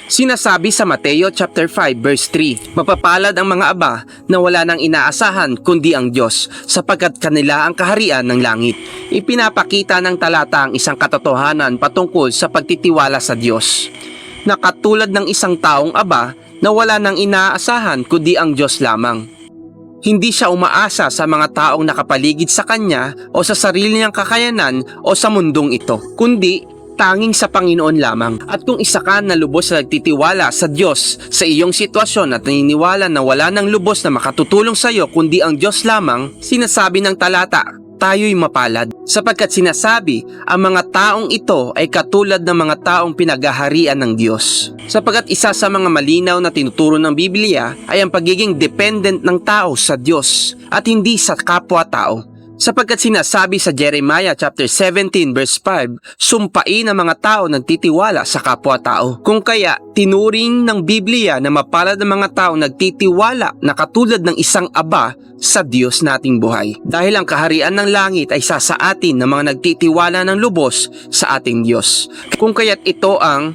Sinasabi sa Mateo chapter 5 verse 3, mapapalad ang mga aba na wala nang inaasahan kundi ang Diyos, sapagkat kanila ang kaharian ng langit. Ipinapakita ng talata ang isang katotohanan patungkol sa pagtitiwala sa Diyos, na katulad ng isang taong aba na wala nang inaasahan kundi ang Diyos lamang. Hindi siya umaasa sa mga taong nakapaligid sa kanya o sa sarili niyang kakayanan o sa mundong ito, kundi tanging sa Panginoon lamang. At kung isa ka na lubos na nagtitiwala sa Diyos sa iyong sitwasyon at naniniwala na wala nang lubos na makatutulong sa iyo kundi ang Diyos lamang, sinasabi ng talata, tayo'y mapalad. Sapagkat sinasabi, ang mga taong ito ay katulad ng mga taong pinaghaharian ng Diyos. Sapagkat isa sa mga malinaw na tinuturo ng Biblia ay ang pagiging dependent ng tao sa Diyos at hindi sa kapwa-tao. Sapagkat sinasabi sa Jeremiah chapter 17 verse 5, sumpain ang mga tao nagtitiwala sa kapwa-tao. Kung kaya, tinuring ng Biblia na mapalad ang mga tao nagtitiwala na katulad ng isang aba sa Diyos nating buhay. Dahil ang kaharian ng langit ay sa atin ng mga nagtitiwala ng lubos sa ating Diyos. Kung kaya't ito ang